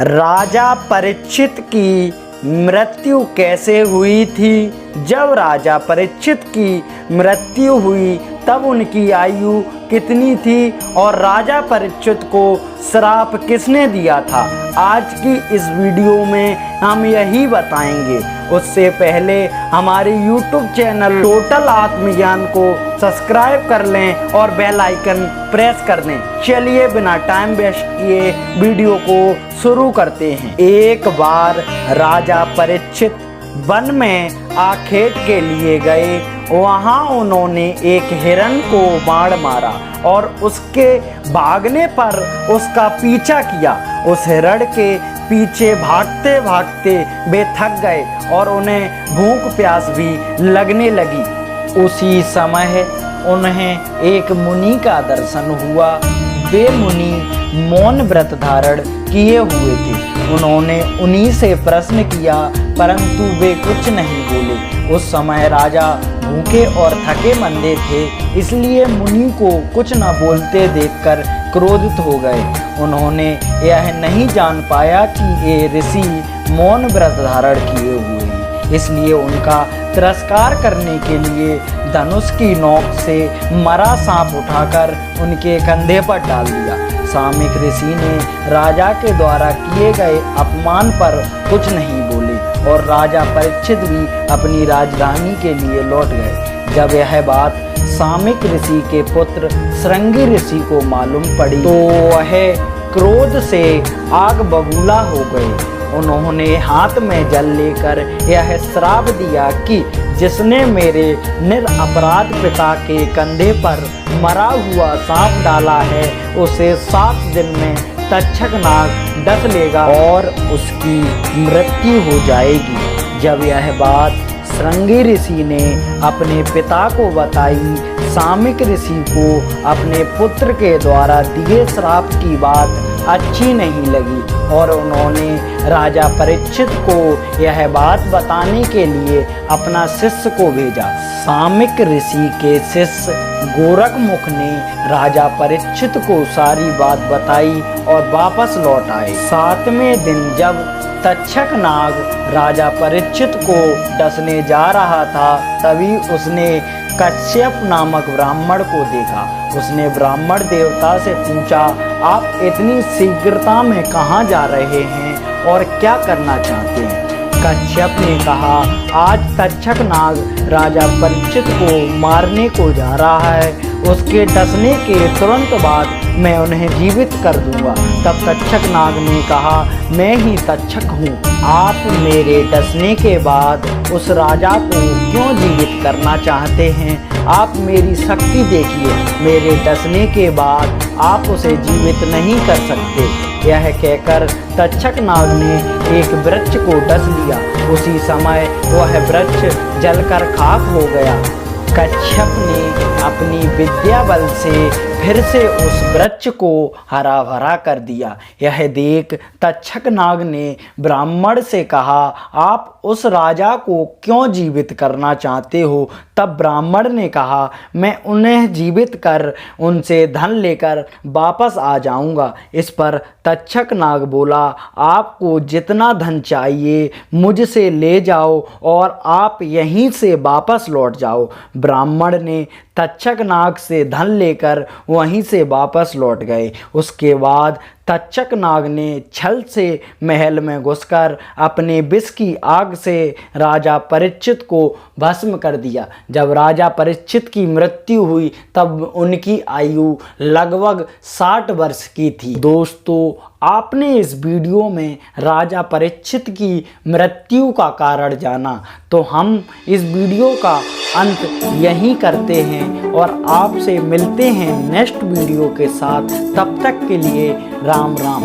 राजा परीक्षित की मृत्यु कैसे हुई थी? जब राजा परीक्षित की मृत्यु हुई तब उनकी आयु कितनी थी और राजा परीक्षित को श्राप किसने दिया था? आज की इस वीडियो में हम यही बताएंगे। उससे पहले हमारे YouTube चैनल टोटल आत्मज्ञान को सब्सक्राइब कर लें और बेल आइकन प्रेस कर दें। चलिए बिना टाइम वेस्ट किए वीडियो को शुरू करते हैं। एक बार राजा परीक्षित वन में आखेट के लिए गए। वहाँ उन्होंने एक हिरण को बाण मारा और उसके भागने पर उसका पीछा किया। उस हिरण के पीछे भागते भागते वे थक गए और उन्हें भूख प्यास भी लगने लगी। उसी समय उन्हें एक मुनि का दर्शन हुआ। वे मुनि मौन व्रत धारण किए हुए थे। उन्होंने उन्हीं से प्रश्न किया परंतु वे कुछ नहीं बोले। उस समय राजा भूखे और थके मंदे थे, इसलिए मुनि को कुछ न बोलते देखकर क्रोधित हो गए। उन्होंने यह नहीं जान पाया कि ये ऋषि मौन व्रत धारण किए हुए हैं, इसलिए उनका तिरस्कार करने के लिए धनुष की नोक से मरा सांप उठाकर उनके कंधे पर डाल दिया। सामिक ऋषि ने राजा के द्वारा किए गए अपमान पर कुछ नहीं बोले और राजा परीक्षित भी अपनी राजधानी के लिए लौट गए। जब यह बात सामिक ऋषि के पुत्र श्रृंगी ऋषि को मालूम पड़ी तो वह क्रोध से आग बबूला हो गए। उन्होंने हाथ में जल लेकर यह श्राप दिया कि जिसने मेरे निरपराध पिता के कंधे पर मरा हुआ सांप डाला है उसे 7 दिन में तक्षक नाग डस लेगा और उसकी मृत्यु हो जाएगी। जब यह बात श्रृंगी ऋषि ने अपने पिता को बताई, सामिक ऋषि को अपने पुत्र के द्वारा दिए श्राप की बात अच्छी नहीं लगी और उन्होंने राजा परीक्षित को यह बात बताने के लिए अपना शिष्य को भेजा। सामिक ऋषि के शिष्य गोरखमुख ने राजा परीक्षित को सारी बात बताई और वापस लौट आए। 7वें दिन जब तक्षक नाग राजा परीक्षित को डसने जा रहा था तभी उसने कश्यप नामक ब्राह्मण को देखा। उसने ब्राह्मण देवता से पूछा, आप इतनी शीघ्रता में कहाँ जा रहे हैं और क्या करना चाहते हैं? कश्यप ने कहा, आज तक्षक नाग राजा परीक्षित को मारने को जा रहा है। उसके डसने के तुरंत बाद मैं उन्हें जीवित कर दूंगा। तब तक्षक नाग ने कहा, मैं ही तक्षक हूँ। आप मेरे डसने के बाद उस राजा को क्यों जीवित करना चाहते हैं? आप मेरी शक्ति देखिए, मेरे डसने के बाद आप उसे जीवित नहीं कर सकते। यह कहकर तक्षक नाग ने एक वृक्ष को डस लिया। उसी समय वह वृक्ष जलकर खाक हो गया। कश्यप ने अपनी विद्या बल से फिर से उस वृक्ष को हरा भरा कर दिया। यह देख तक्षक नाग ने ब्राह्मण से कहा, आप उस राजा को क्यों जीवित करना चाहते हो? तब ब्राह्मण ने कहा, मैं उन्हें जीवित कर उनसे धन लेकर वापस आ जाऊंगा। इस पर तक्षक नाग बोला, आपको जितना धन चाहिए मुझसे ले जाओ और आप यहीं से वापस लौट जाओ। ब्राह्मण ने तक्षक नाग से धन लेकर वहीं से वापस लौट गए। उसके बाद तक्षक नाग ने छल से महल में घुसकर अपने विष की आग से राजा परीक्षित को भस्म कर दिया। जब राजा परीक्षित की मृत्यु हुई तब उनकी आयु लगभग 60 वर्ष की थी। दोस्तों, आपने इस वीडियो में राजा परीक्षित की मृत्यु का कारण जाना, तो हम इस वीडियो का अंत यहीं करते हैं और आपसे मिलते हैं नेक्स्ट वीडियो के साथ। तब तक के लिए राम राम।